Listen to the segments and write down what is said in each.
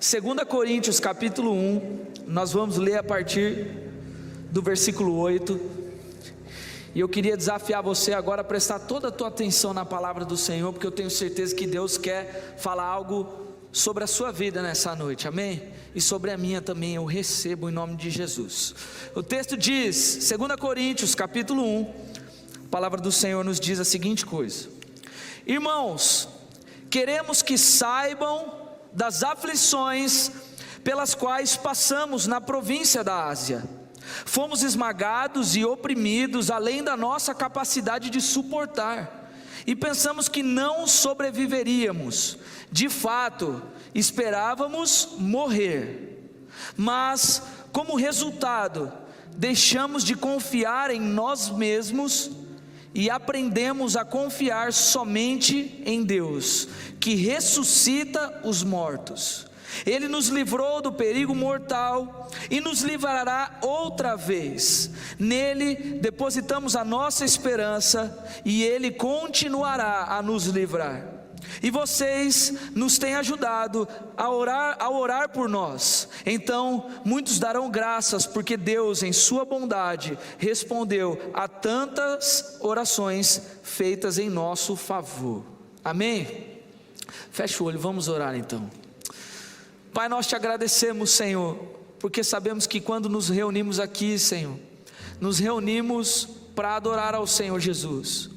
2 Coríntios capítulo 1, nós vamos ler a partir do versículo 8, e eu queria desafiar você agora a prestar toda a tua atenção na palavra do Senhor, porque eu tenho certeza que Deus quer falar algo sobre a sua vida nessa noite, amém? E sobre a minha também, eu recebo em nome de Jesus. O texto diz, 2 Coríntios capítulo 1, a palavra do Senhor nos diz a seguinte coisa: irmãos, queremos que saibam das aflições pelas quais passamos na província da Ásia. Fomos esmagados e oprimidos além da nossa capacidade de suportar, e pensamos que não sobreviveríamos. De fato, esperávamos morrer, mas como resultado, deixamos de confiar em nós mesmos e aprendemos a confiar somente em Deus, que ressuscita os mortos. Ele nos livrou do perigo mortal e nos livrará outra vez. Nele depositamos a nossa esperança e Ele continuará a nos livrar. E vocês nos têm ajudado a orar por nós. Então muitos darão graças, porque Deus em sua bondade respondeu a tantas orações feitas em nosso favor. Amém? Fecha o olho, vamos orar então. Pai, nós te agradecemos, Senhor, porque sabemos que quando nos reunimos aqui, Senhor, nos reunimos para adorar ao Senhor Jesus.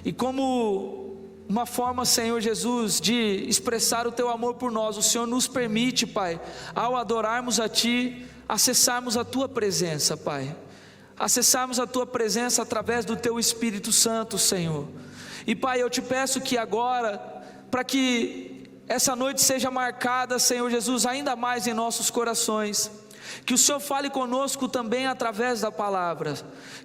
E como uma forma, Senhor Jesus, de expressar o Teu amor por nós, o Senhor nos permite, Pai, ao adorarmos a Ti, acessarmos a Tua presença, Pai. Acessarmos a Tua presença através do Teu Espírito Santo, Senhor. E Pai, eu te peço que agora, para que essa noite seja marcada, Senhor Jesus, ainda mais em nossos corações, que o Senhor fale conosco também através da palavra,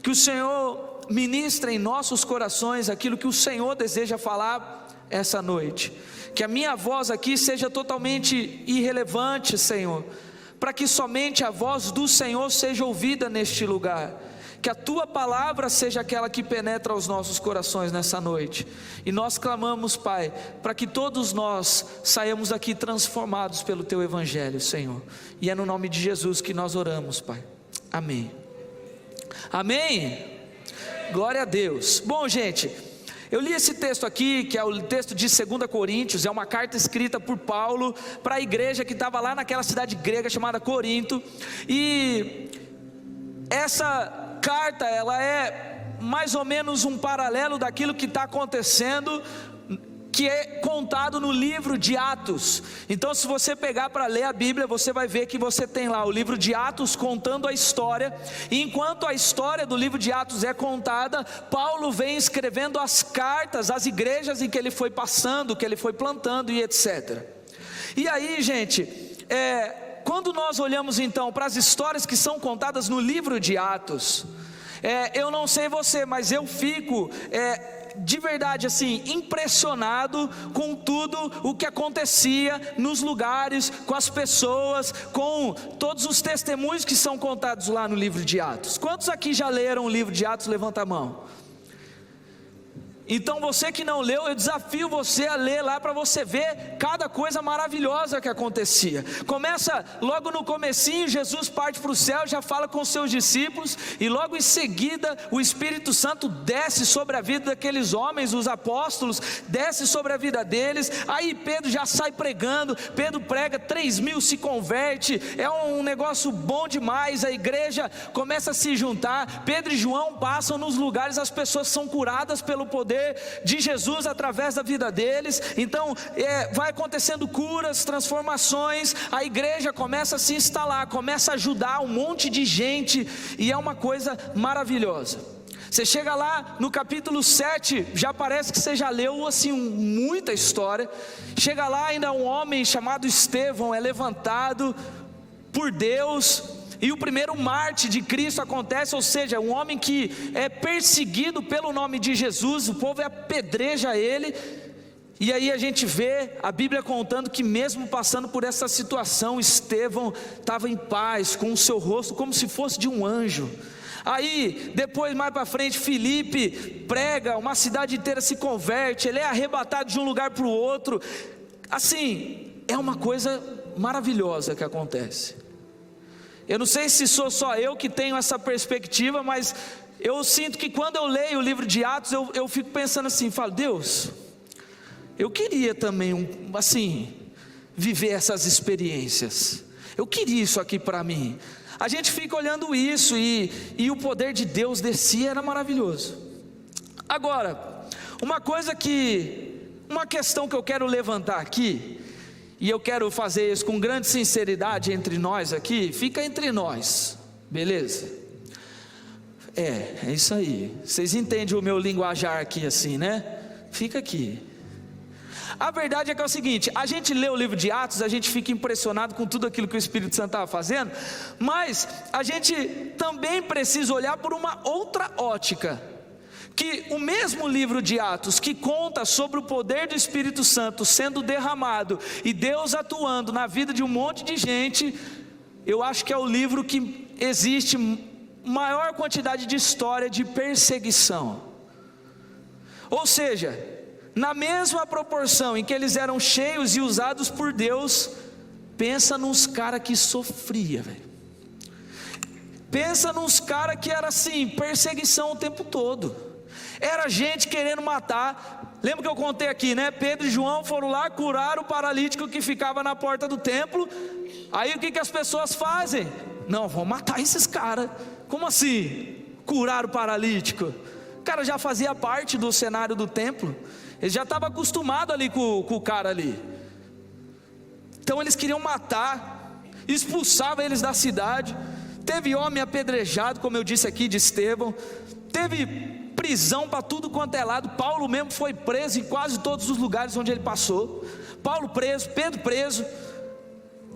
que o Senhor ministre em nossos corações aquilo que o Senhor deseja falar essa noite, que a minha voz aqui seja totalmente irrelevante, Senhor, para que somente a voz do Senhor seja ouvida neste lugar, que a Tua palavra seja aquela que penetra os nossos corações nessa noite. E nós clamamos, Pai, para que todos nós saiamos aqui transformados pelo Teu Evangelho, Senhor. E é no nome de Jesus que nós oramos, Pai. Amém. Amém? Glória a Deus. Bom, gente, eu li esse texto aqui, que é o texto de 2 Coríntios, é uma carta escrita por Paulo para a igreja que estava lá naquela cidade grega chamada Corinto. E essa carta, ela é mais ou menos um paralelo daquilo que está acontecendo, que é contado no livro de Atos. Então, se você pegar para ler a Bíblia, você vai ver que você tem lá o livro de Atos contando a história, e enquanto a história do livro de Atos é contada, Paulo vem escrevendo as cartas às igrejas em que ele foi passando, que ele foi plantando e etc. E aí, gente, quando nós olhamos então para as histórias que são contadas no livro de Atos, eu não sei você, mas eu fico de verdade assim, impressionado com tudo o que acontecia nos lugares, com as pessoas, com todos os testemunhos que são contados lá no livro de Atos. Quantos aqui já leram o livro de Atos? Levanta a mão. Então você que não leu, eu desafio você a ler lá para você ver cada coisa maravilhosa que acontecia. Começa logo no comecinho, Jesus parte para o céu, já fala com os seus discípulos, e logo em seguida o Espírito Santo desce sobre a vida daqueles homens, os apóstolos, desce sobre a vida deles. Aí Pedro já sai pregando, Pedro prega, 3.000 se converte, é um negócio bom demais. A igreja começa a se juntar, Pedro e João passam nos lugares, as pessoas são curadas pelo poder de Jesus através da vida deles. Então vai acontecendo curas, transformações, a igreja começa a se instalar, começa a ajudar um monte de gente, e é uma coisa maravilhosa. Você chega lá no capítulo 7, já parece que você já leu assim muita história. Chega lá, ainda um homem chamado Estevão é levantado por Deus, e o primeiro mártir de Cristo acontece, ou seja, um homem que é perseguido pelo nome de Jesus, o povo apedreja ele. E aí a gente vê a Bíblia contando que mesmo passando por essa situação, Estevão estava em paz, com o seu rosto como se fosse de um anjo. Aí depois mais para frente Filipe prega, uma cidade inteira se converte, ele é arrebatado de um lugar para o outro. Assim, é uma coisa maravilhosa que acontece. Eu não sei se sou só eu que tenho essa perspectiva, mas eu sinto que quando eu leio o livro de Atos, eu fico pensando assim, falo, Deus, eu queria também, viver essas experiências. Eu queria isso aqui para mim. A gente fica olhando isso e o poder de Deus descia, era maravilhoso. Agora, uma questão que eu quero levantar aqui, e eu quero fazer isso com grande sinceridade entre nós aqui, fica entre nós, beleza? É isso aí, vocês entendem o meu linguajar aqui assim, né? Fica aqui. A verdade é que é o seguinte, a gente lê o livro de Atos, a gente fica impressionado com tudo aquilo que o Espírito Santo estava fazendo, mas a gente também precisa olhar por uma outra ótica, que o mesmo livro de Atos, que conta sobre o poder do Espírito Santo sendo derramado, e Deus atuando na vida de um monte de gente, eu acho que é o livro que existe maior quantidade de história de perseguição. Ou seja, na mesma proporção em que eles eram cheios e usados por Deus, pensa nos caras que sofria, velho. Pensa nos caras que era assim, perseguição o tempo todo. Era gente querendo matar. Lembra que eu contei aqui, né? Pedro e João foram lá, curaram o paralítico que ficava na porta do templo. Aí o que as pessoas fazem? Não, vão matar esses caras. Como assim? Curar o paralítico? O cara já fazia parte do cenário do templo. Ele já estava acostumado ali com o cara ali. Então eles queriam matar, expulsavam eles da cidade. Teve homem apedrejado, como eu disse aqui de Estevão. Teve prisão para tudo quanto é lado. Paulo mesmo foi preso em quase todos os lugares onde ele passou. Paulo preso, Pedro preso.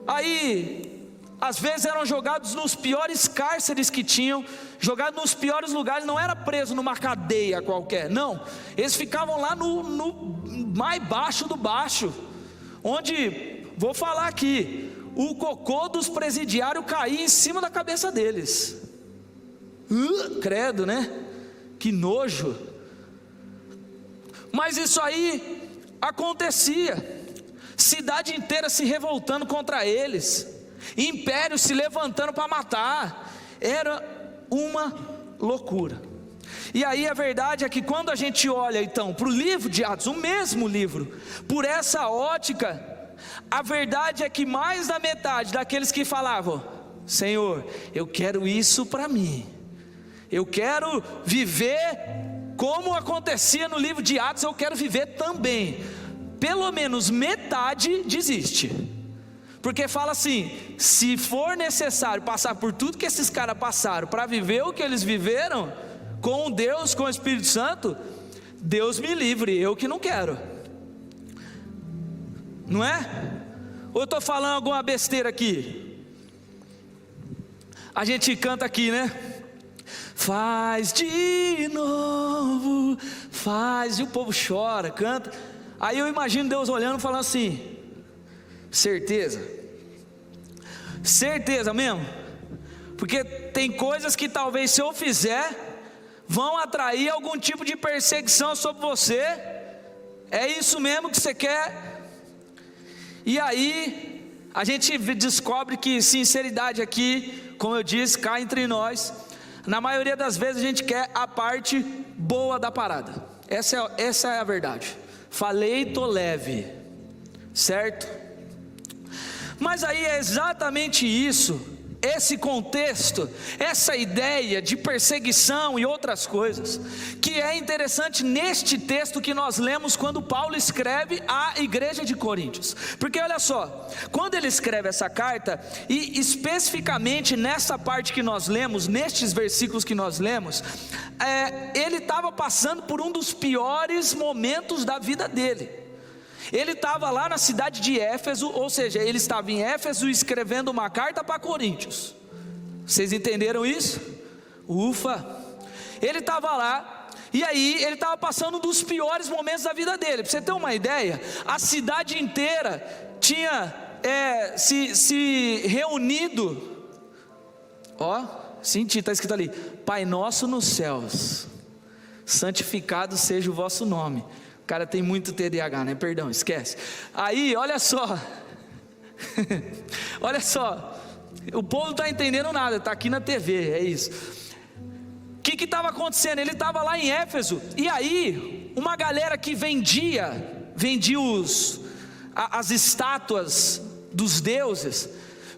Aí, às vezes eram jogados nos piores cárceres que tinham, jogados nos piores lugares. Não era preso numa cadeia qualquer, não. Eles ficavam lá no mais baixo do baixo, onde, vou falar aqui, o cocô dos presidiários caía em cima da cabeça deles. Credo, né? Que nojo. Mas isso aí acontecia. Cidade inteira se revoltando contra eles, império se levantando para matar. Era uma loucura. E aí a verdade é que quando a gente olha então para o livro de Atos, o mesmo livro, por essa ótica, a verdade é que mais da metade daqueles que falavam, Senhor, eu quero isso para mim, eu quero viver como acontecia no livro de Atos, eu quero viver também. Pelo menos metade desiste, porque fala assim, se for necessário passar por tudo que esses caras passaram, para viver o que eles viveram, com Deus, com o Espírito Santo, Deus me livre, eu que não quero. Não é? Ou eu estou falando alguma besteira aqui? A gente canta aqui, né? Faz de novo, faz, e o povo chora, canta. Aí eu imagino Deus olhando e falando assim, certeza? Certeza mesmo? Porque tem coisas que talvez se eu fizer, vão atrair algum tipo de perseguição sobre você. É isso mesmo que você quer? E aí, a gente descobre que sinceridade aqui, como eu disse, cá entre nós, na maioria das vezes a gente quer a parte boa da parada. Essa é a verdade. Falei, tô leve, certo? Mas aí é exatamente isso, esse contexto, essa ideia de perseguição e outras coisas, que é interessante neste texto que nós lemos quando Paulo escreve à igreja de Coríntios. Porque olha só, quando ele escreve essa carta, e especificamente nessa parte que nós lemos, nestes versículos que nós lemos, ele estava passando por um dos piores momentos da vida dele. Ele estava lá na cidade de Éfeso, ou seja, ele estava em Éfeso escrevendo uma carta para Coríntios. Vocês entenderam isso? Ufa! Ele estava lá, e aí ele estava passando um dos piores momentos da vida dele. Para você ter uma ideia, a cidade inteira tinha se reunido. Ó, senti, está escrito ali: Pai nosso nos céus, santificado seja o vosso nome. O cara tem muito TDAH, né? Perdão, esquece. Aí, olha só. Olha só, o povo não está entendendo nada, está aqui na TV, é isso. O que estava acontecendo? Ele estava lá em Éfeso, e aí uma galera que vendia as estátuas dos deuses,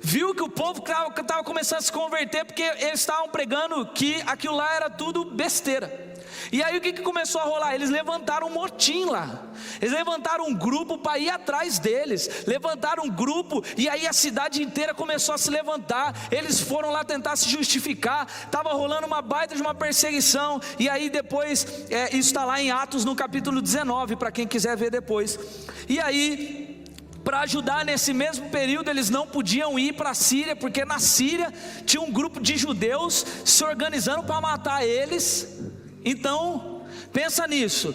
viu que o povo estava começando a se converter, porque eles estavam pregando que aquilo lá era tudo besteira. E aí o que começou a rolar? Eles levantaram um motim lá, eles levantaram um grupo para ir atrás deles, levantaram um grupo, e aí a cidade inteira começou a se levantar. Eles foram lá tentar se justificar, estava rolando uma baita de uma perseguição. E aí depois, isso está lá em Atos no capítulo 19, para quem quiser ver depois. E aí, para ajudar nesse mesmo período, eles não podiam ir para a Síria, porque na Síria tinha um grupo de judeus se organizando para matar eles. Então, pensa nisso,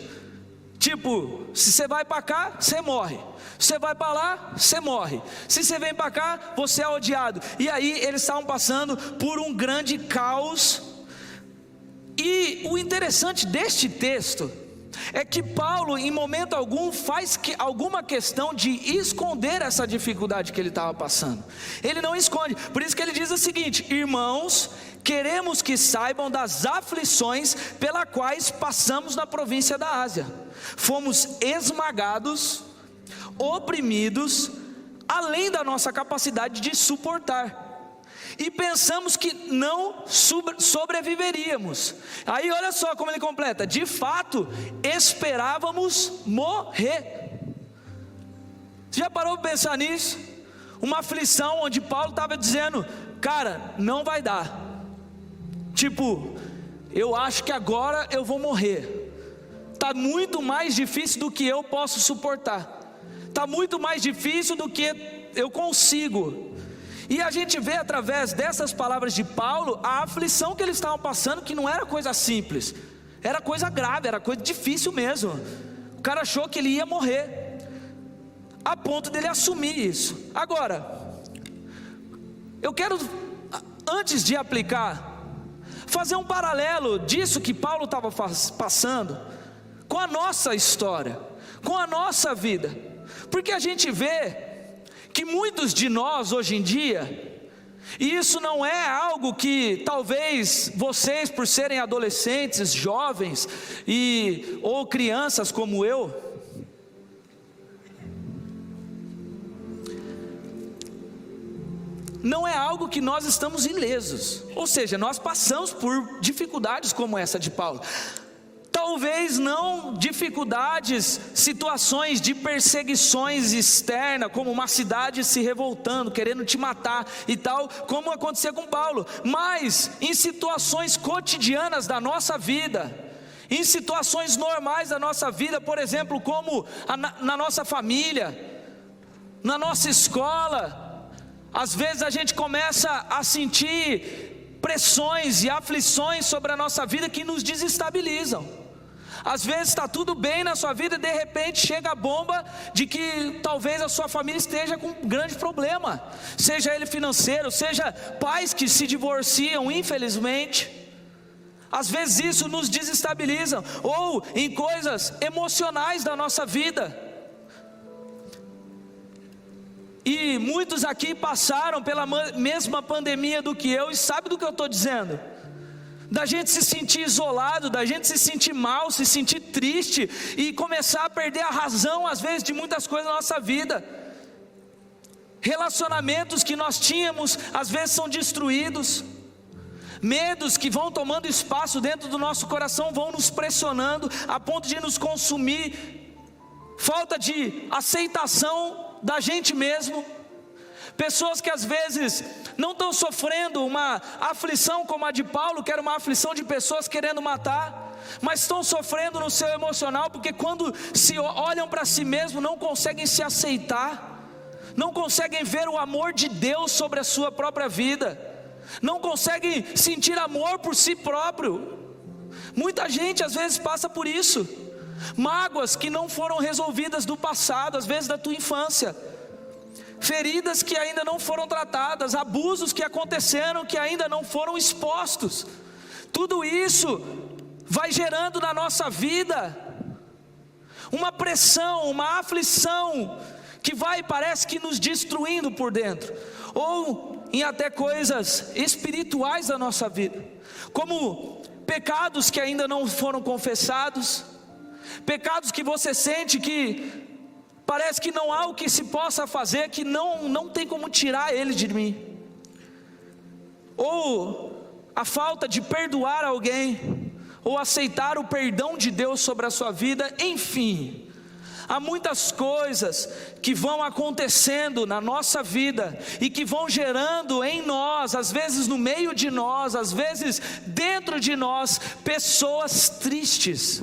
tipo, se você vai para cá, você morre, se você vai para lá, você morre, se você vem para cá, você é odiado. E aí eles estavam passando por um grande caos. E o interessante deste texto é que Paulo, em momento algum, faz alguma questão de esconder essa dificuldade que ele estava passando. Ele não esconde, por isso que ele diz o seguinte: irmãos, queremos que saibam das aflições pelas quais passamos na província da Ásia. Fomos esmagados, oprimidos, além da nossa capacidade de suportar, e pensamos que não sobreviveríamos. Aí olha só como ele completa: de fato esperávamos morrer. Você já parou para pensar nisso? Uma aflição onde Paulo estava dizendo: cara, não vai dar. Tipo, eu acho que agora eu vou morrer. Está muito mais difícil do que eu posso suportar. Está muito mais difícil do que eu consigo. E a gente vê através dessas palavras de Paulo a aflição que eles estavam passando, que não era coisa simples, era coisa grave, era coisa difícil mesmo. O cara achou que ele ia morrer, a ponto dele assumir isso. Agora, eu quero, antes de aplicar, fazer um paralelo disso que Paulo estava passando com a nossa história, com a nossa vida, porque a gente vê que muitos de nós hoje em dia, e isso não é algo que talvez vocês, por serem adolescentes, jovens ou crianças como eu, não é algo que nós estamos ilesos. Ou seja, nós passamos por dificuldades como essa de Paulo. Talvez não dificuldades, situações de perseguições externas, como uma cidade se revoltando, querendo te matar e tal, como acontecia com Paulo, mas em situações cotidianas da nossa vida, em situações normais da nossa vida, por exemplo, como na nossa família, na nossa escola, às vezes a gente começa a sentir pressões e aflições sobre a nossa vida que nos desestabilizam. Às vezes está tudo bem na sua vida e de repente chega a bomba de que talvez a sua família esteja com um grande problema, seja ele financeiro, seja pais que se divorciam, infelizmente. Às vezes isso nos desestabiliza, ou em coisas emocionais da nossa vida. E muitos aqui passaram pela mesma pandemia do que eu, e sabe do que eu estou dizendo? Da gente se sentir isolado, da gente se sentir mal, se sentir triste e começar a perder a razão às vezes de muitas coisas na nossa vida. Relacionamentos que nós tínhamos às vezes são destruídos. Medos que vão tomando espaço dentro do nosso coração vão nos pressionando a ponto de nos consumir. Falta de aceitação da gente mesmo. Pessoas que às vezes não estão sofrendo uma aflição como a de Paulo, que era uma aflição de pessoas querendo matar, mas estão sofrendo no seu emocional, porque quando se olham para si mesmo, não conseguem se aceitar, não conseguem ver o amor de Deus sobre a sua própria vida, não conseguem sentir amor por si próprio. Muita gente às vezes passa por isso. Mágoas que não foram resolvidas do passado, às vezes da tua infância, feridas que ainda não foram tratadas, abusos que aconteceram que ainda não foram expostos. Tudo isso vai gerando na nossa vida uma pressão, uma aflição que vai, parece que nos destruindo por dentro, ou em até coisas espirituais da nossa vida, como pecados que ainda não foram confessados, pecados que você sente que parece que não há o que se possa fazer, que não tem como tirar ele de mim, ou a falta de perdoar alguém, ou aceitar o perdão de Deus sobre a sua vida. Enfim, há muitas coisas que vão acontecendo na nossa vida e que vão gerando em nós, às vezes no meio de nós, às vezes dentro de nós, pessoas tristes,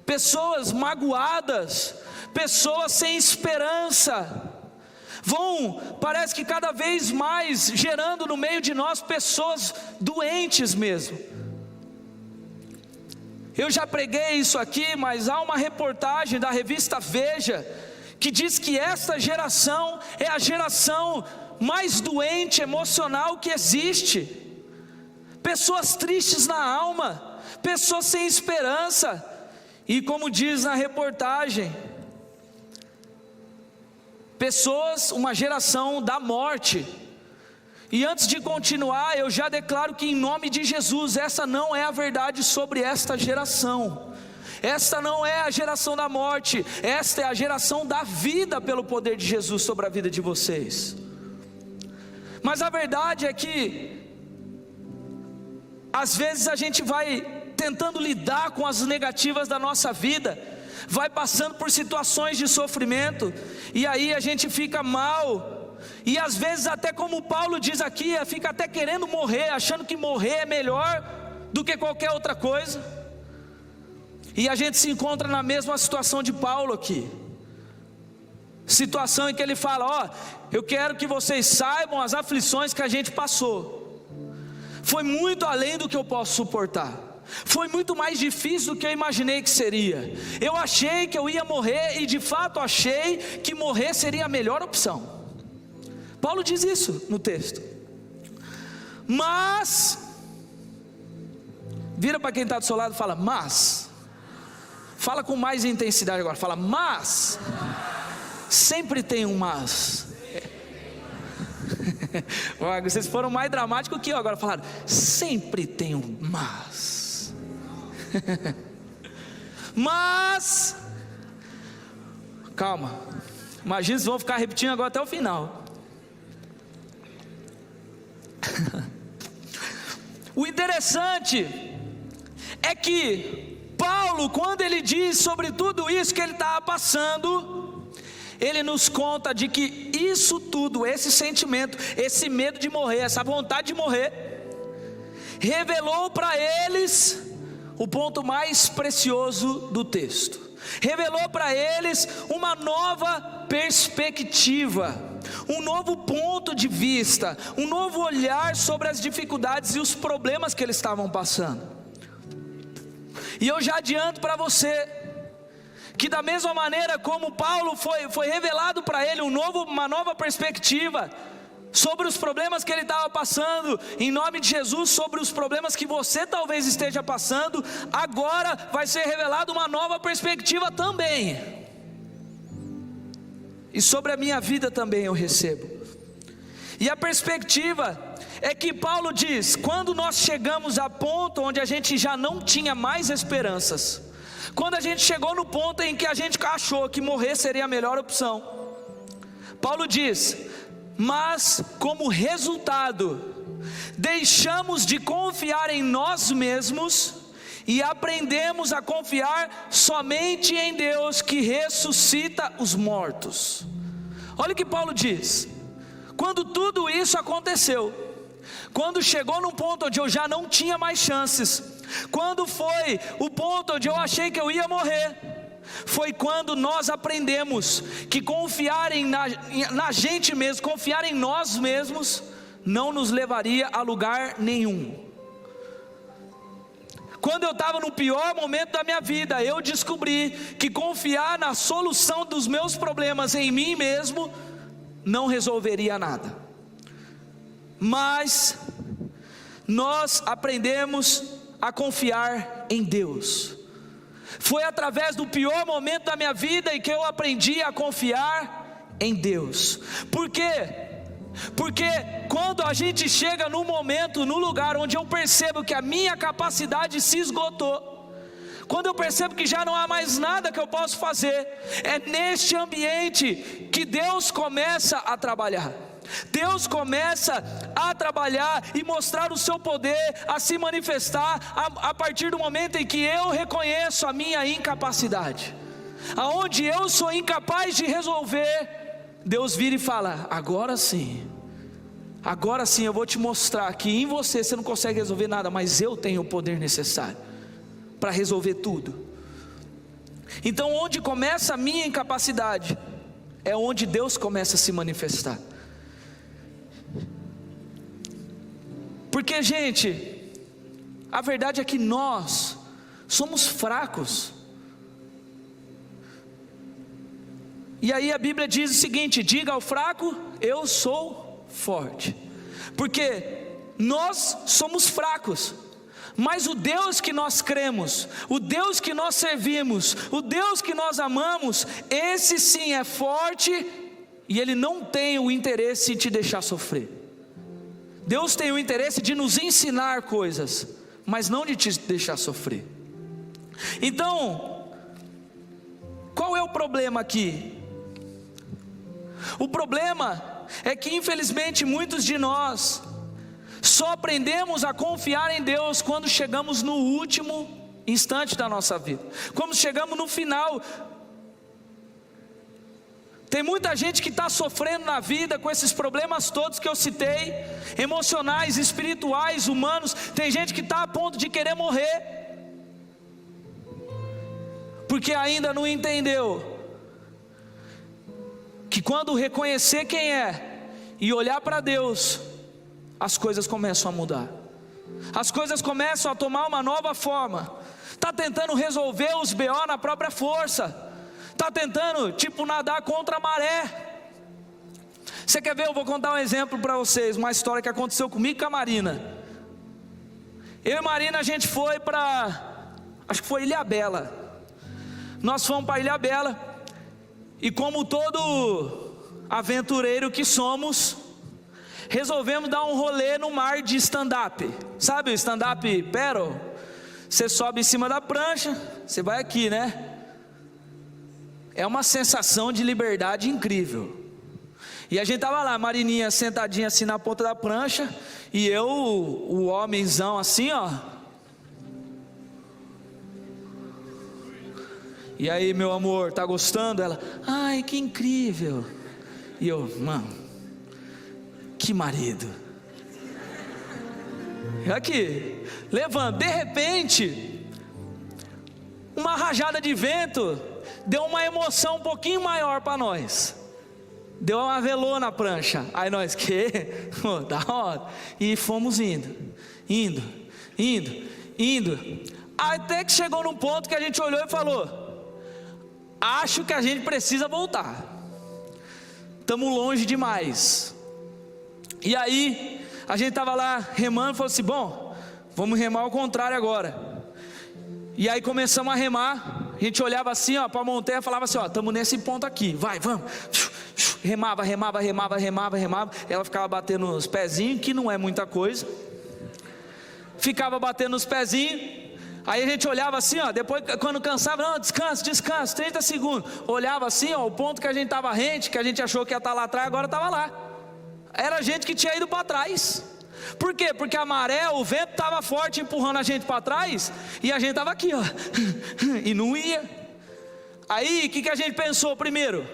pessoas magoadas, pessoas sem esperança. Parece que cada vez mais gerando no meio de nós pessoas doentes mesmo. Eu já preguei isso aqui, mas há uma reportagem da revista Veja que diz que esta geração é a geração mais doente emocional que existe. Pessoas tristes na alma, pessoas sem esperança, e como diz na reportagem, uma geração da morte. E antes de continuar, eu já declaro que em nome de Jesus, essa não é a verdade sobre esta geração. Esta não é a geração da morte, esta é a geração da vida pelo poder de Jesus sobre a vida de vocês. Mas a verdade é que às vezes a gente vai tentando lidar com as negativas da nossa vida, vai passando por situações de sofrimento, e aí a gente fica mal, e às vezes até como Paulo diz aqui, fica até querendo morrer, achando que morrer é melhor do que qualquer outra coisa. E a gente se encontra na mesma situação de Paulo aqui, situação em que ele fala: eu quero que vocês saibam as aflições que a gente passou, foi muito além do que eu posso suportar, foi muito mais difícil do que eu imaginei que seria. Eu achei que eu ia morrer, e de fato achei que morrer seria a melhor opção. Paulo diz isso no texto. Mas, vira para quem está do seu lado e fala: mas. Fala com mais intensidade agora, fala: mas. Sempre tem um mas. Vocês foram mais dramáticos que eu agora, falaram: sempre tem um mas. Mas, calma, imagina, vocês vão ficar repetindo agora até o final. O interessante é que Paulo, quando ele diz sobre tudo isso que ele estava passando, ele nos conta de que isso tudo, esse sentimento, esse medo de morrer, essa vontade de morrer, revelou para eles o ponto mais precioso do texto. Revelou para eles uma nova perspectiva, um novo ponto de vista, um novo olhar sobre as dificuldades e os problemas que eles estavam passando. E eu já adianto para você que da mesma maneira como Paulo foi revelado para ele uma nova perspectiva sobre os problemas que ele estava passando, em nome de Jesus, sobre os problemas que você talvez esteja passando, agora vai ser revelada uma nova perspectiva também, e sobre a minha vida também eu recebo. E a perspectiva é que Paulo diz: quando nós chegamos a ponto onde a gente já não tinha mais esperanças, quando a gente chegou no ponto em que a gente achou que morrer seria a melhor opção, Paulo diz: mas como resultado, deixamos de confiar em nós mesmos e aprendemos a confiar somente em Deus que ressuscita os mortos. Olha o que Paulo diz: quando tudo isso aconteceu, quando chegou num ponto onde eu já não tinha mais chances, quando foi o ponto onde eu achei que eu ia morrer, foi quando nós aprendemos que confiar na gente mesmo, confiar em nós mesmos, não nos levaria a lugar nenhum. Quando eu estava no pior momento da minha vida, eu descobri que confiar na solução dos meus problemas em mim mesmo não resolveria nada. Mas nós aprendemos a confiar em Deus. Foi através do pior momento da minha vida em que eu aprendi a confiar em Deus. Por quê? Porque quando a gente chega no momento, no lugar onde eu percebo que a minha capacidade se esgotou, quando eu percebo que já não há mais nada que eu posso fazer, é neste ambiente que Deus começa a trabalhar. Deus começa a trabalhar e mostrar o seu poder, a se manifestar a partir do momento em que eu reconheço a minha incapacidade. Aonde eu sou incapaz de resolver, Deus vira e fala: agora sim eu vou te mostrar que em você não consegue resolver nada, mas eu tenho o poder necessário para resolver tudo. Então onde começa a minha incapacidade, é onde Deus começa a se manifestar. Porque, gente, a verdade é que nós somos fracos. E aí a Bíblia diz o seguinte: diga ao fraco, eu sou forte. Porque nós somos fracos, mas o Deus que nós cremos, o Deus que nós servimos, o Deus que nós amamos, esse sim é forte, e Ele não tem o interesse em te deixar sofrer. Deus tem o interesse de nos ensinar coisas, mas não de te deixar sofrer. Então, qual é o problema aqui? O problema é que infelizmente muitos de nós só aprendemos a confiar em Deus quando chegamos no último instante da nossa vida, quando chegamos no final. Tem muita gente que está sofrendo na vida com esses problemas todos que eu citei, emocionais, espirituais, humanos. Tem gente que está a ponto de querer morrer, porque ainda não entendeu que quando reconhecer quem é e olhar para Deus, as coisas começam a mudar, as coisas começam a tomar uma nova forma. Está tentando resolver os BO na própria força, está tentando nadar contra a maré. Você quer ver? Eu vou contar um exemplo para vocês, uma história que aconteceu comigo e com a Marina. Eu e Marina, a gente foi para, acho que foi Ilhabela. Nós fomos para Ilhabela, e como todo aventureiro que somos, resolvemos dar um rolê no mar de stand-up. Sabe o stand-up paddle? Você sobe em cima da prancha, você vai aqui, né? É uma sensação de liberdade incrível. E a gente tava lá, Marininha sentadinha assim na ponta da prancha, e eu, o homenzão assim, ó. E aí, meu amor, tá gostando? Ela: ai, que incrível. E eu: mano, que marido. E aqui, levando. De repente, uma rajada de vento deu uma emoção um pouquinho maior para nós. Deu uma velô na prancha. Aí nós, que? Da hora. E fomos indo. Até que chegou num ponto que a gente olhou e falou: acho que a gente precisa voltar. Estamos longe demais. E aí, a gente estava lá remando e falou assim: bom, vamos remar ao contrário agora. E aí começamos a remar. A gente olhava assim, ó, para a montanha e falava assim: ó, estamos nesse ponto aqui, vai, vamos. Remava. Ela ficava batendo os pezinhos, que não é muita coisa. Ficava batendo os pezinhos. Aí a gente olhava assim, ó, depois quando cansava, não, descansa, 30 segundos. Olhava assim, ó, o ponto que a gente estava rente, que a gente achou que ia estar lá atrás, agora estava lá. Era a gente que tinha ido para trás. Por quê? Porque a maré, o vento estava forte empurrando a gente para trás, e a gente estava aqui, ó, e não ia. Aí o que a gente pensou primeiro?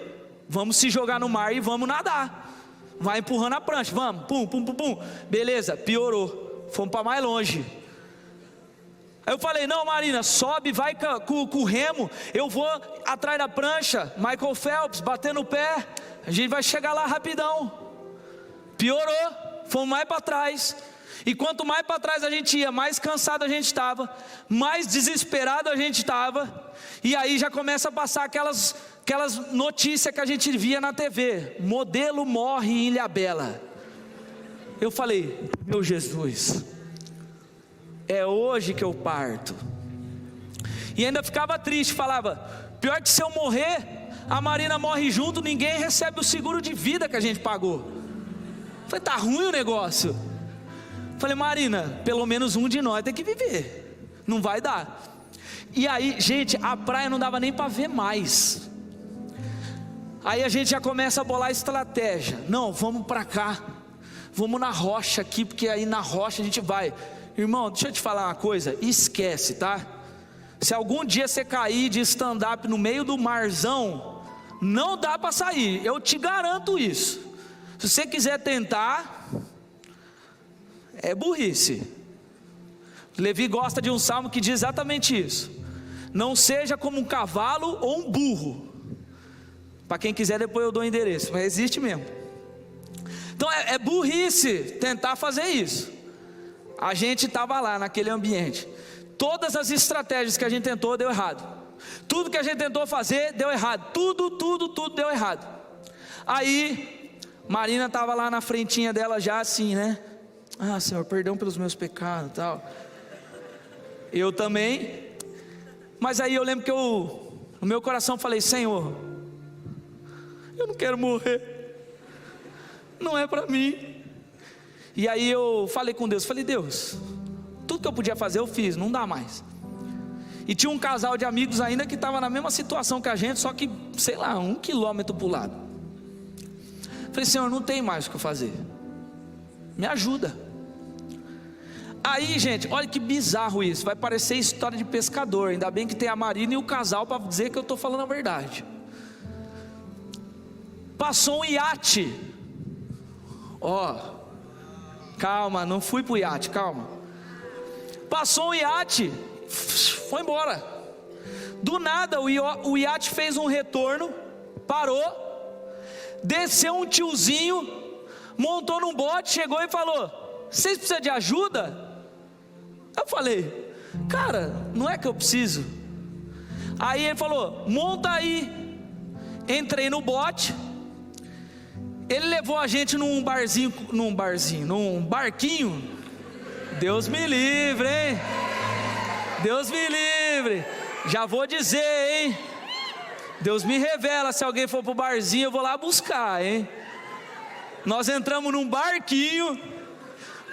Vamos se jogar no mar e vamos nadar. Vai empurrando a prancha, vamos, pum. Beleza, piorou, fomos para mais longe. Aí eu falei: não, Marina, sobe, vai com o remo, eu vou atrás da prancha, Michael Phelps, batendo o pé, a gente vai chegar lá rapidão. Piorou, fomos mais para trás. E quanto mais para trás a gente ia, mais cansado a gente estava, mais desesperado a gente estava. E aí já começa a passar aquelas notícias que a gente via na TV: modelo morre em Ilhabela. Eu falei: meu Jesus, é hoje que eu parto. E ainda ficava triste, falava: pior que se eu morrer, a Marina morre junto, ninguém recebe o seguro de vida que a gente pagou. Falei, tá ruim o negócio. Falei, Marina, pelo menos um de nós tem que viver, não vai dar. E aí, gente, a praia não dava nem para ver mais. Aí a gente já começa a bolar estratégia. Não, vamos para cá, vamos na rocha aqui, porque aí na rocha a gente vai. Irmão, deixa eu te falar uma coisa, esquece, tá? Se algum dia você cair de stand-up no meio do marzão, não dá para sair, eu te garanto isso. Se você quiser tentar, é burrice. Levi gosta de um salmo que diz exatamente isso: não seja como um cavalo ou um burro. Para quem quiser depois eu dou o endereço, mas existe mesmo. Então é burrice tentar fazer isso. A gente estava lá naquele ambiente, todas as estratégias que a gente tentou deu errado, tudo que a gente tentou fazer deu errado, tudo deu errado. Aí Marina estava lá na frentinha dela já assim, né? Ah, Senhor, perdão pelos meus pecados e tal. Eu também. Mas aí eu lembro que no meu coração falei, Senhor, eu não quero morrer, não é para mim. E aí eu falei com Deus, falei, Deus, tudo que eu podia fazer eu fiz, não dá mais. E tinha um casal de amigos ainda que estava na mesma situação que a gente, só que, sei lá, 1 quilômetro para o lado. Falei, Senhor, não tem mais o que eu fazer, me ajuda. Aí, gente, olha que bizarro isso, vai parecer história de pescador, ainda bem que tem a Marina e o casal para dizer que eu estou falando a verdade. Passou um iate, calma, não fui para o iate, calma. Passou um iate, foi embora. Do nada o iate fez um retorno, parou, desceu um tiozinho, montou num bote, chegou e falou, vocês precisam de ajuda? Eu falei, cara, não é que eu preciso. Aí ele falou, monta aí. Entrei no bote. Ele levou a gente num barquinho. Deus me livre, hein? Deus me livre. Já vou dizer, hein? Deus me revela, se alguém for pro barzinho, eu vou lá buscar, hein? Nós entramos num barquinho,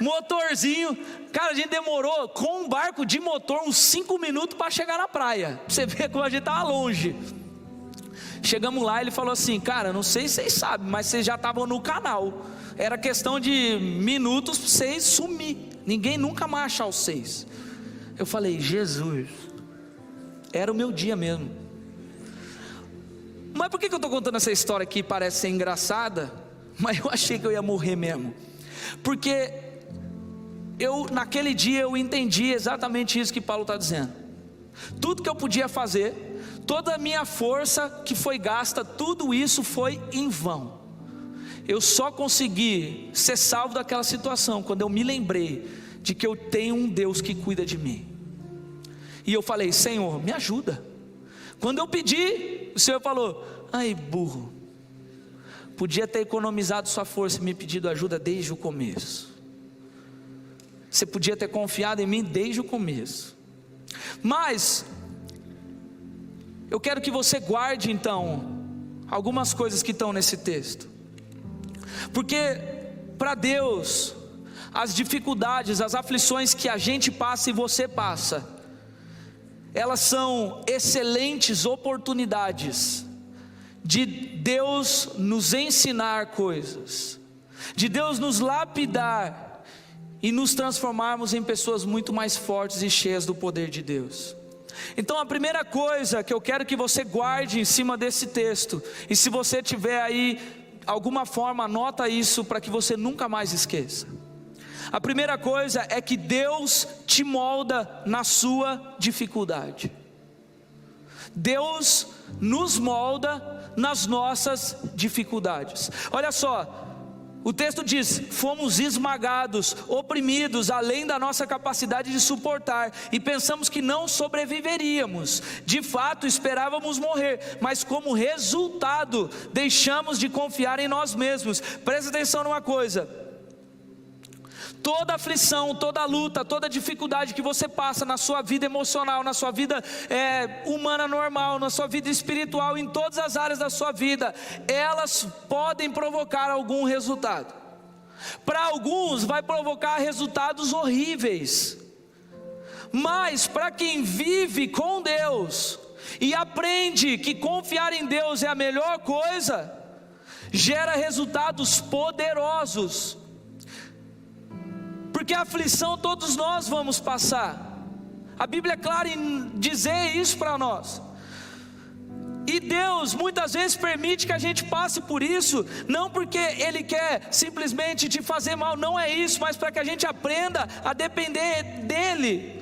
motorzinho. Cara, a gente demorou com um barco de motor uns 5 minutos para chegar na praia. Pra você ver como a gente estava longe. Chegamos lá, ele falou assim, cara, não sei se vocês sabem, mas vocês já estavam no canal. Era questão de minutos para vocês sumir. Ninguém nunca mais achar vocês. Eu falei, Jesus, era o meu dia mesmo. Mas por que eu estou contando essa história aqui? Parece ser engraçada, mas eu achei que eu ia morrer mesmo. Porque naquele dia eu entendi exatamente isso que Paulo está dizendo. Tudo que eu podia fazer, toda a minha força que foi gasta, tudo isso foi em vão. Eu só consegui ser salvo daquela situação quando eu me lembrei de que eu tenho um Deus que cuida de mim. E eu falei, Senhor, me ajuda. Quando eu pedi, o Senhor falou, ai burro, podia ter economizado sua força e me pedido ajuda desde o começo. Você podia ter confiado em mim desde o começo. Mas eu quero que você guarde então algumas coisas que estão nesse texto, porque para Deus as dificuldades, as aflições que a gente passa e você passa, elas são excelentes oportunidades de Deus nos ensinar coisas, de Deus nos lapidar e nos transformarmos em pessoas muito mais fortes e cheias do poder de Deus. Então a primeira coisa que eu quero que você guarde em cima desse texto, e se você tiver aí alguma forma, anota isso para que você nunca mais esqueça. A primeira coisa é que Deus te molda na sua dificuldade. Deus nos molda nas nossas dificuldades. Olha só, o texto diz, fomos esmagados, oprimidos, além da nossa capacidade de suportar, e pensamos que não sobreviveríamos. De fato esperávamos morrer, mas como resultado, deixamos de confiar em nós mesmos. Presta atenção numa coisa, Toda aflição, toda luta, toda dificuldade que você passa na sua vida emocional, na sua vida humana normal, na sua vida espiritual, em todas as áreas da sua vida, elas podem provocar algum resultado. Para alguns vai provocar resultados horríveis, mas para quem vive com Deus e aprende que confiar em Deus é a melhor coisa, gera resultados poderosos. Porque a aflição todos nós vamos passar, a Bíblia é clara em dizer isso para nós. E Deus muitas vezes permite que a gente passe por isso, não porque Ele quer simplesmente te fazer mal, não é isso, mas para que a gente aprenda a depender dEle.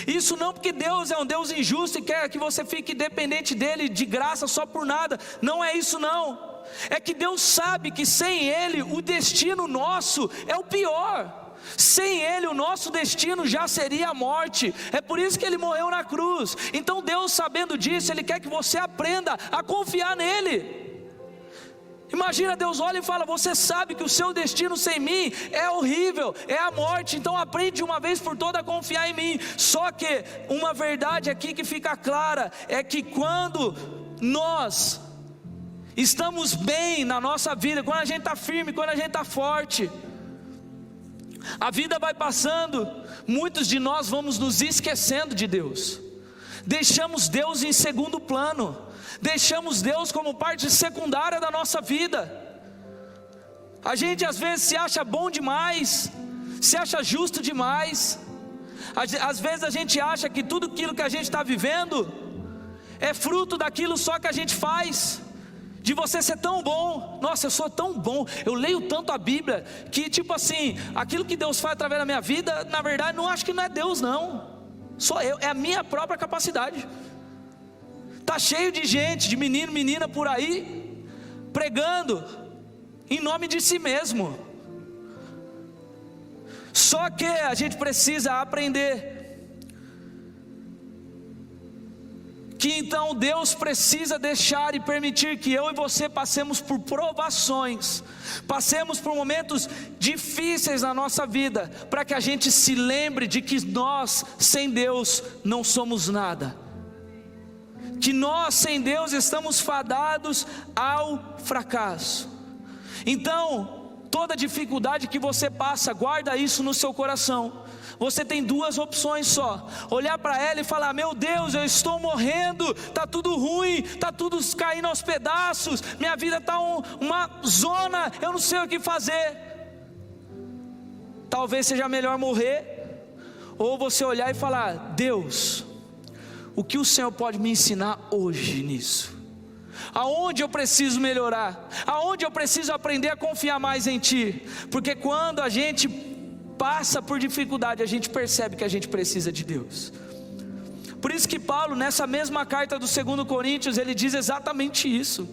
Isso não porque Deus é um Deus injusto e quer que você fique dependente dEle de graça só por nada, não é isso não. É que Deus sabe que sem Ele o destino nosso é o pior. Sem Ele o nosso destino já seria a morte. É por isso que Ele morreu na cruz. Então Deus, sabendo disso, Ele quer que você aprenda a confiar nele. Imagina, Deus olha e fala: você sabe que o seu destino sem mim é horrível, é a morte, então aprende de uma vez por todas a confiar em mim. Só que uma verdade aqui que fica clara é que quando nós estamos bem na nossa vida, quando a gente está firme, quando a gente está forte, a vida vai passando, muitos de nós vamos nos esquecendo de Deus, deixamos Deus em segundo plano, deixamos Deus como parte secundária da nossa vida. A gente às vezes se acha bom demais, se acha justo demais, às vezes a gente acha que tudo aquilo que a gente está vivendo é fruto daquilo só que a gente faz, de você ser tão bom. Nossa, eu sou tão bom, eu leio tanto a Bíblia, que tipo assim, aquilo que Deus faz através da minha vida, na verdade não acho que não é Deus não, sou eu, é a minha própria capacidade. Está cheio de gente, de menino, menina por aí, pregando em nome de si mesmo. Só que a gente precisa aprender que então Deus precisa deixar e permitir que eu e você passemos por provações, passemos por momentos difíceis na nossa vida, para que a gente se lembre de que nós sem Deus não somos nada, que nós sem Deus estamos fadados ao fracasso. Então, toda dificuldade que você passa, guarda isso no seu coração. Você tem duas opções só: olhar para ela e falar: meu Deus, eu estou morrendo, está tudo ruim, está tudo caindo aos pedaços, minha vida está uma zona, eu não sei o que fazer. Talvez seja melhor morrer. Ou você olhar e falar: Deus, o que o Senhor pode me ensinar hoje nisso? Aonde eu preciso melhorar? Aonde eu preciso aprender a confiar mais em Ti? Porque quando a gente passa por dificuldade, a gente percebe que a gente precisa de Deus. Por isso que Paulo, nessa mesma carta do 2 Coríntios, ele diz exatamente isso.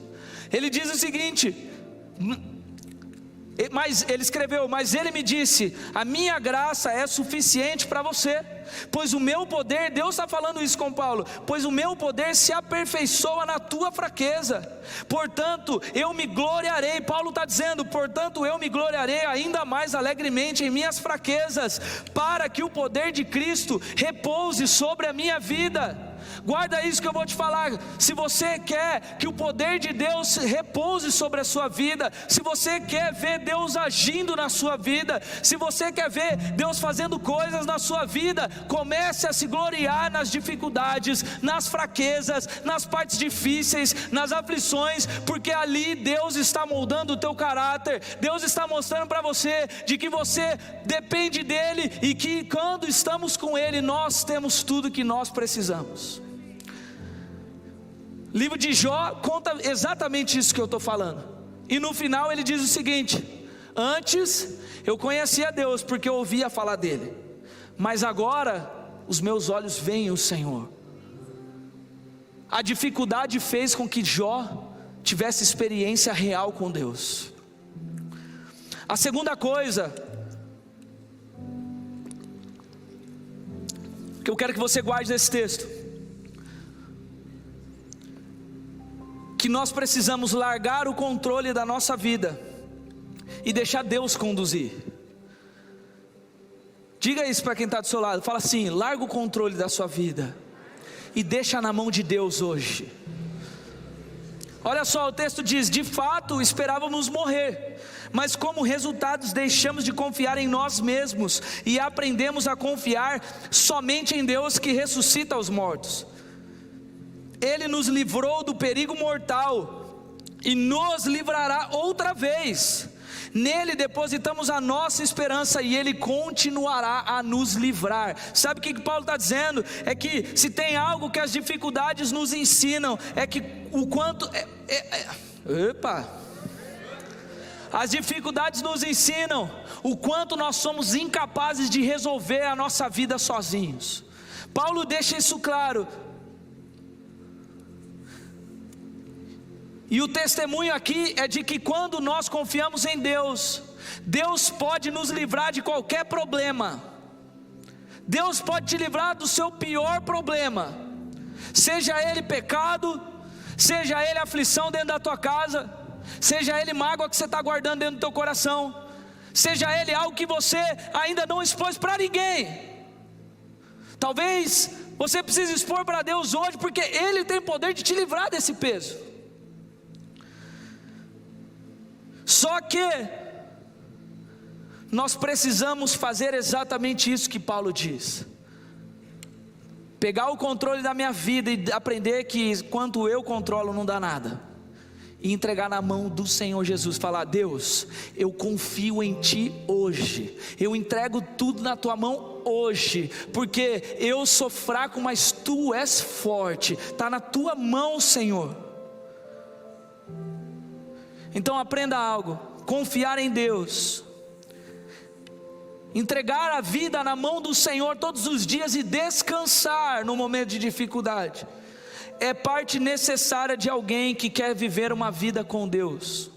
Ele diz o seguinte: mas ele escreveu: mas ele me disse, a minha graça é suficiente para você, pois o meu poder, Deus está falando isso com Paulo, pois o meu poder se aperfeiçoa na tua fraqueza. Portanto eu me gloriarei, Paulo está dizendo, portanto eu me gloriarei ainda mais alegremente em minhas fraquezas, para que o poder de Cristo repouse sobre a minha vida. Guarda isso que eu vou te falar. Se você quer que o poder de Deus repouse sobre a sua vida, se você quer ver Deus agindo na sua vida, se você quer ver Deus fazendo coisas na sua vida, comece a se gloriar nas dificuldades, nas fraquezas, nas partes difíceis, nas aflições, porque ali Deus está moldando o teu caráter. Deus está mostrando para você de que você depende dele, e que quando estamos com ele, nós temos tudo que nós precisamos. O livro de Jó conta exatamente isso que eu estou falando. E no final ele diz o seguinte: antes eu conhecia Deus porque eu ouvia falar dele, mas agora os meus olhos veem o Senhor. A dificuldade fez com que Jó tivesse experiência real com Deus. A segunda coisa que eu quero que você guarde desse texto, que nós precisamos largar o controle da nossa vida e deixar Deus conduzir. Diga isso para quem está do seu lado, fala assim: larga o controle da sua vida e deixa na mão de Deus hoje. Olha só, o texto diz: de fato esperávamos morrer, mas como resultados deixamos de confiar em nós mesmos e aprendemos a confiar somente em Deus que ressuscita os mortos. Ele nos livrou do perigo mortal e nos livrará outra vez. Nele depositamos a nossa esperança e Ele continuará a nos livrar. Sabe o que Paulo está dizendo? É que se tem algo que as dificuldades nos ensinam, é que o quanto... As dificuldades nos ensinam o quanto nós somos incapazes de resolver a nossa vida sozinhos. Paulo deixa isso claro. E o testemunho aqui é de que quando nós confiamos em Deus, Deus pode nos livrar de qualquer problema. Deus pode te livrar do seu pior problema, seja ele pecado, seja ele aflição dentro da tua casa, seja ele mágoa que você está guardando dentro do teu coração, seja ele algo que você ainda não expôs para ninguém. Talvez você precise expor para Deus hoje, porque Ele tem poder de te livrar desse peso. Só que nós precisamos fazer exatamente isso que Paulo diz: pegar o controle da minha vida e aprender que quanto eu controlo não dá nada, e entregar na mão do Senhor Jesus, falar: Deus, eu confio em Ti hoje, eu entrego tudo na Tua mão hoje, porque eu sou fraco, mas Tu és forte, está na Tua mão, Senhor. Então aprenda algo: confiar em Deus, entregar a vida na mão do Senhor todos os dias e descansar no momento de dificuldade, é parte necessária de alguém que quer viver uma vida com Deus.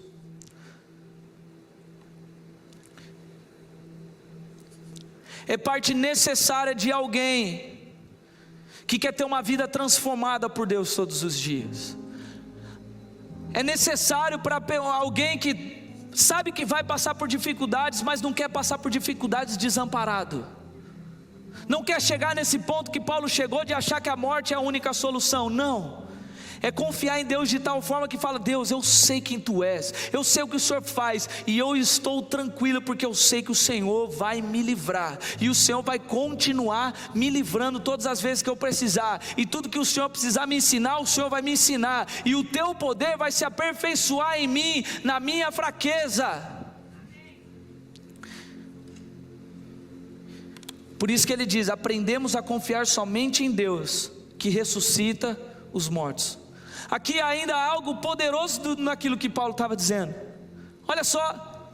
É parte necessária de alguém que quer ter uma vida transformada por Deus todos os dias. É necessário para alguém que sabe que vai passar por dificuldades, mas não quer passar por dificuldades desamparado. Não quer chegar nesse ponto que Paulo chegou, de achar que a morte é a única solução. Não, é confiar em Deus de tal forma que fala: Deus, eu sei quem Tu és, eu sei o que o Senhor faz, e eu estou tranquilo, porque eu sei que o Senhor vai me livrar, e o Senhor vai continuar me livrando todas as vezes que eu precisar, e tudo que o Senhor precisar me ensinar, o Senhor vai me ensinar, e o Teu poder vai se aperfeiçoar em mim, na minha fraqueza. Por isso que ele diz: aprendemos a confiar somente em Deus que ressuscita os mortos. Aqui ainda há algo poderoso naquilo que Paulo estava dizendo. Olha só,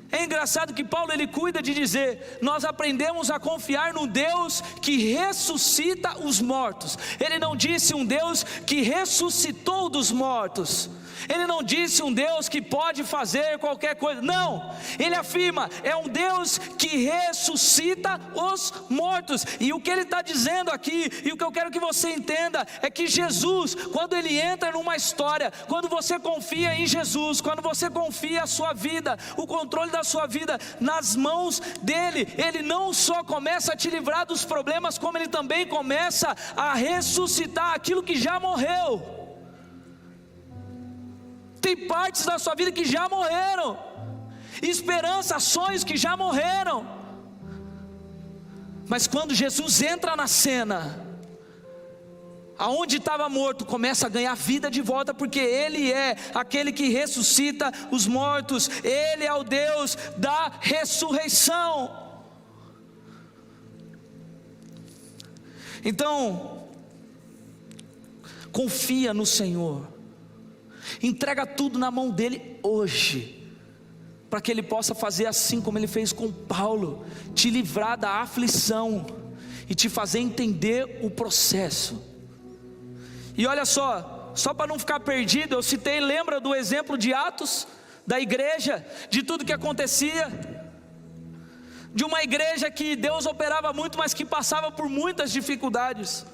é engraçado que Paulo ele cuida de dizer: nós aprendemos a confiar no Deus que ressuscita os mortos. Ele não disse um Deus que ressuscitou dos mortos. Ele não disse um Deus que pode fazer qualquer coisa. Não, ele afirma: é um Deus que ressuscita os mortos. E o que ele está dizendo aqui, e o que eu quero que você entenda, é que Jesus, quando ele entra numa história, quando você confia em Jesus, quando você confia a sua vida, o controle da sua vida nas mãos dele, ele não só começa a te livrar dos problemas, como ele também começa a ressuscitar aquilo que já morreu. Tem partes da sua vida que já morreram, esperança, sonhos que já morreram. Mas quando Jesus entra na cena, aonde estava morto começa a ganhar vida de volta, porque Ele é aquele que ressuscita os mortos. Ele é o Deus da ressurreição. Então, confia no Senhor, entrega tudo na mão dele hoje, para que ele possa fazer assim como ele fez com Paulo, te livrar da aflição e te fazer entender o processo. E olha só para não ficar perdido, eu citei, lembra do exemplo de Atos, da igreja, de tudo que acontecia, de uma igreja que Deus operava muito, mas que passava por muitas dificuldades.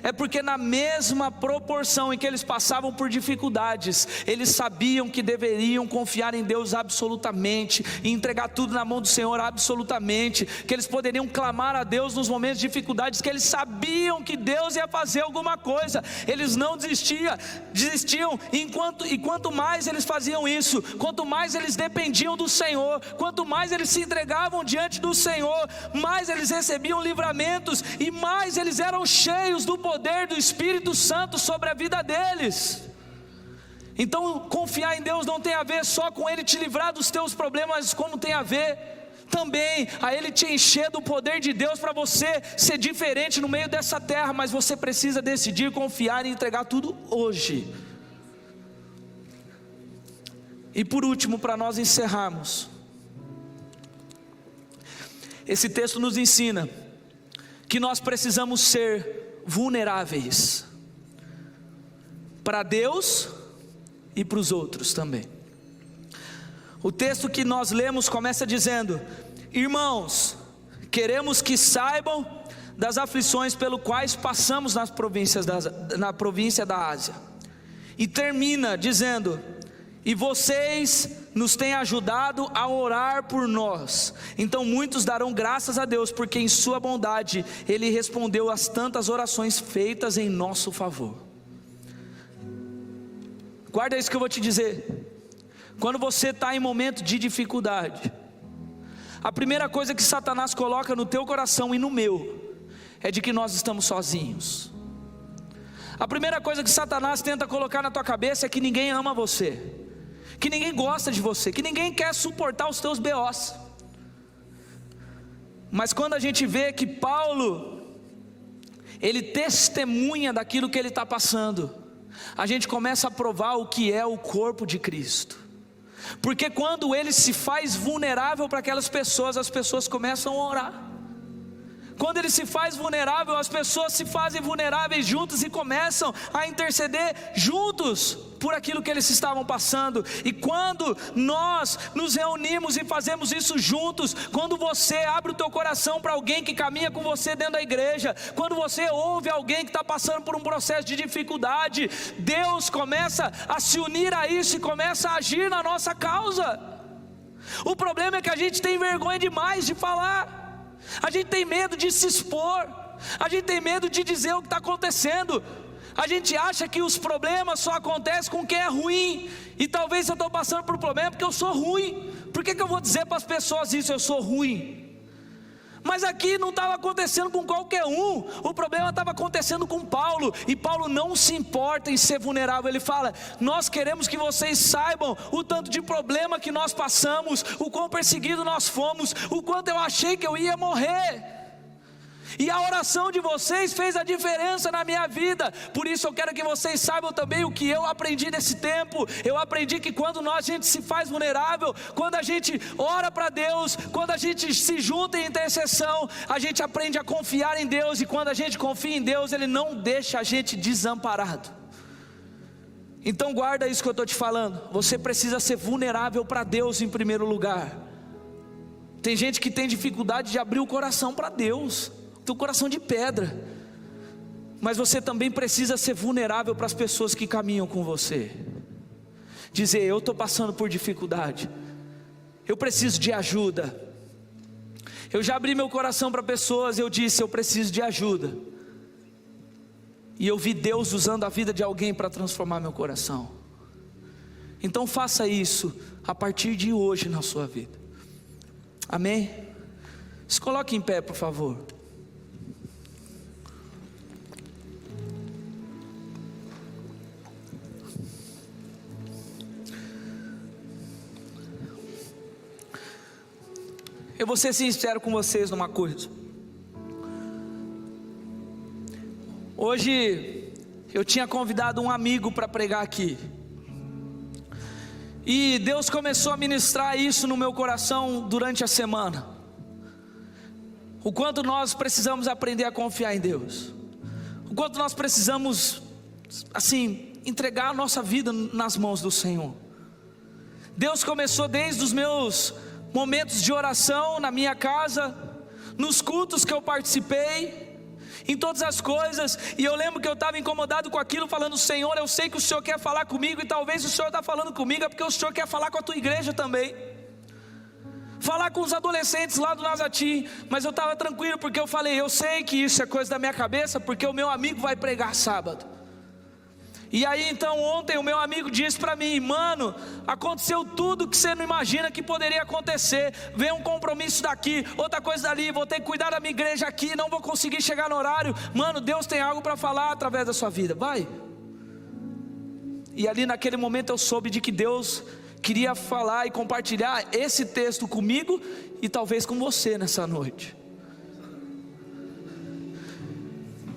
É porque na mesma proporção em que eles passavam por dificuldades, eles sabiam que deveriam confiar em Deus absolutamente, e entregar tudo na mão do Senhor absolutamente, que eles poderiam clamar a Deus nos momentos de dificuldades, que eles sabiam que Deus ia fazer alguma coisa. Eles não desistiam, e quanto mais eles faziam isso, quanto mais eles dependiam do Senhor, quanto mais eles se entregavam diante do Senhor, mais eles recebiam livramentos, e mais eles eram cheios do poder do Espírito Santo sobre a vida deles. Então confiar em Deus não tem a ver só com Ele te livrar dos teus problemas, como tem a ver também a Ele te encher do poder de Deus para você ser diferente no meio dessa terra. Mas você precisa decidir confiar e entregar tudo hoje. E por último, para nós encerrarmos, esse texto nos ensina que nós precisamos ser vulneráveis para Deus e para os outros também. O texto que nós lemos começa dizendo: irmãos, queremos que saibam das aflições pelo quais passamos na província da Ásia. E termina dizendo: e vocês nos têm ajudado a orar por nós. Então muitos darão graças a Deus, porque em sua bondade Ele respondeu às tantas orações feitas em nosso favor. Guarda isso que eu vou te dizer. Quando você está em momento de dificuldade, a primeira coisa que Satanás coloca no teu coração e no meu é de que nós estamos sozinhos. A primeira coisa que Satanás tenta colocar na tua cabeça é que ninguém ama você, que ninguém gosta de você, que ninguém quer suportar os teus BOs. Mas quando a gente vê que Paulo, ele testemunha daquilo que ele está passando, a gente começa a provar o que é o corpo de Cristo. Porque quando ele se faz vulnerável para aquelas pessoas, as pessoas começam a orar. Quando ele se faz vulnerável, as pessoas se fazem vulneráveis juntos e começam a interceder juntos por aquilo que eles estavam passando. E quando nós nos reunimos e fazemos isso juntos, quando você abre o teu coração para alguém que caminha com você dentro da igreja, quando você ouve alguém que está passando por um processo de dificuldade, Deus começa a se unir a isso e começa a agir na nossa causa. O problema é que a gente tem vergonha demais de falar. A gente tem medo de se expor, a gente tem medo de dizer o que está acontecendo. A gente acha que os problemas só acontecem com quem é ruim. E talvez eu estou passando por um problema porque eu sou ruim. Por que eu vou dizer para as pessoas isso? Eu sou ruim. Mas aqui não estava acontecendo com qualquer um. O problema estava acontecendo com Paulo. E Paulo não se importa em ser vulnerável. Ele fala: nós queremos que vocês saibam o tanto de problema que nós passamos, o quão perseguido nós fomos, o quanto eu achei que eu ia morrer. E a oração de vocês fez a diferença na minha vida. Por isso eu quero que vocês saibam também o que eu aprendi nesse tempo. Eu aprendi que quando a gente se faz vulnerável, quando a gente ora para Deus, quando a gente se junta em intercessão, a gente aprende a confiar em Deus. E quando a gente confia em Deus, Ele não deixa a gente desamparado. Então guarda isso que eu estou te falando. Você precisa ser vulnerável para Deus em primeiro lugar. Tem gente que tem dificuldade de abrir o coração para Deus, teu coração de pedra. Mas você também precisa ser vulnerável para as pessoas que caminham com você. Dizer: eu estou passando por dificuldade, eu preciso de ajuda. Eu já abri meu coração para pessoas, eu disse: eu preciso de ajuda. E eu vi Deus usando a vida de alguém para transformar meu coração. Então faça isso a partir de hoje na sua vida. Amém? Se coloque em pé, por favor. Eu vou ser sincero com vocês numa coisa. Hoje eu tinha convidado um amigo para pregar aqui. E Deus começou a ministrar isso no meu coração durante a semana. O quanto nós precisamos aprender a confiar em Deus. O quanto nós precisamos, assim, entregar a nossa vida nas mãos do Senhor. Deus começou desde os meus momentos de oração na minha casa, nos cultos que eu participei. em todas as coisas. E eu lembro que eu estava incomodado com aquilo, falando: Senhor, eu sei que o Senhor quer falar comigo, e talvez o Senhor está falando comigo é porque o Senhor quer falar com a tua igreja também, falar com os adolescentes lá do Nazati. Mas eu estava tranquilo, porque eu falei: eu sei que isso é coisa da minha cabeça, porque o meu amigo vai pregar sábado. E aí então ontem o meu amigo disse para mim: mano, aconteceu tudo que você não imagina que poderia acontecer. Vem um compromisso daqui, outra coisa dali, vou ter que cuidar da minha igreja aqui, não vou conseguir chegar no horário. Mano, Deus tem algo para falar através da sua vida, vai. E ali naquele momento eu soube de que Deus queria falar e compartilhar esse texto comigo e talvez com você nessa noite.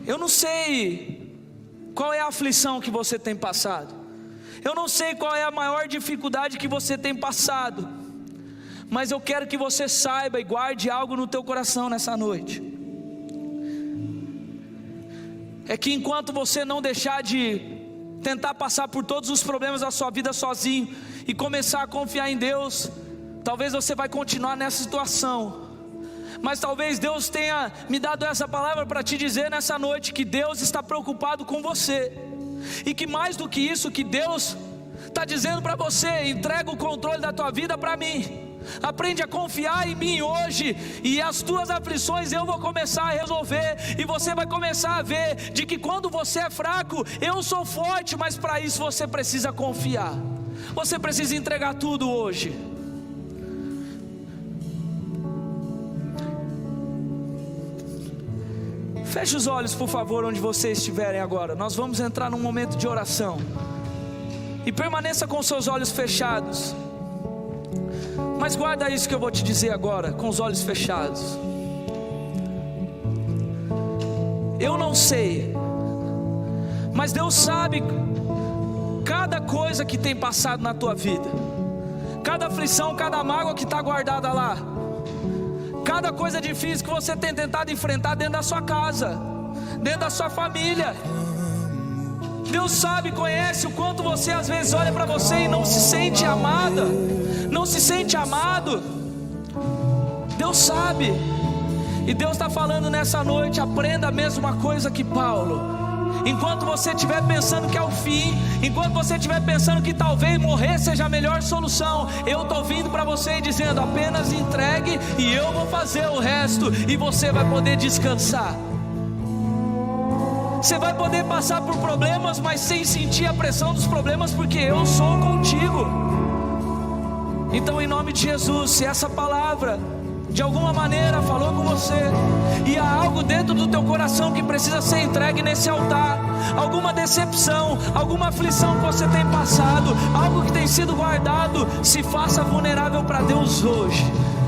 Eu não sei qual é a aflição que você tem passado, eu não sei qual é a maior dificuldade que você tem passado, mas eu quero que você saiba e guarde algo no teu coração nessa noite. É que enquanto você não deixar de tentar passar por todos os problemas da sua vida sozinho e começar a confiar em Deus, talvez você vai continuar nessa situação. Mas talvez Deus tenha me dado essa palavra para te dizer nessa noite que Deus está preocupado com você, e que mais do que isso, que Deus está dizendo para você: entrega o controle da tua vida para mim, aprende a confiar em mim hoje, e as tuas aflições eu vou começar a resolver, e você vai começar a ver de que quando você é fraco, eu sou forte. Mas para isso você precisa confiar, você precisa entregar tudo hoje. Feche os olhos, por favor, onde vocês estiverem agora. Nós vamos entrar num momento de oração, e permaneça com seus olhos fechados. Mas guarda isso que eu vou te dizer agora, com os olhos fechados. Eu não sei, mas Deus sabe cada coisa que tem passado na tua vida, cada aflição, cada mágoa que está guardada lá, cada coisa difícil que você tem tentado enfrentar dentro da sua casa, dentro da sua família. Deus sabe, conhece o quanto você às vezes olha para você e não se sente amada, não se sente amado. Deus sabe, e Deus está falando nessa noite: aprenda a mesma coisa que Paulo. Enquanto você estiver pensando que é o fim, enquanto você estiver pensando que talvez morrer seja a melhor solução, eu estou vindo para você e dizendo: apenas entregue e eu vou fazer o resto, e você vai poder descansar. Você vai poder passar por problemas, mas sem sentir a pressão dos problemas, porque eu sou contigo. Então, em nome de Jesus, se essa palavra de alguma maneira falou com você, e há algo dentro do teu coração que precisa ser entregue nesse altar, alguma decepção, alguma aflição que você tem passado, algo que tem sido guardado, se faça vulnerável para Deus hoje.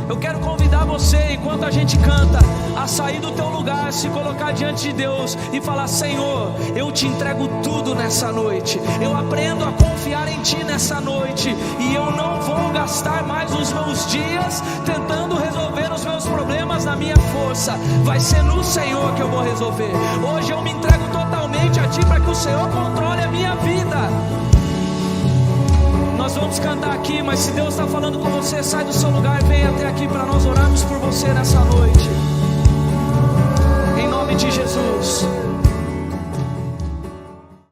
Eu quero convidar você, enquanto a gente canta, a sair do teu lugar, se colocar diante de Deus e falar: Senhor, eu te entrego tudo nessa noite, eu aprendo a confiar em Ti nessa noite, e eu não vou gastar mais os meus dias tentando resolver os meus problemas na minha força, vai ser no Senhor que eu vou resolver. Hoje eu me entrego totalmente a Ti, para que o Senhor controle a minha vida. Nós vamos cantar aqui, mas se Deus está falando com você, sai do seu lugar e vem até aqui para nós orarmos por você nessa noite, em nome de Jesus.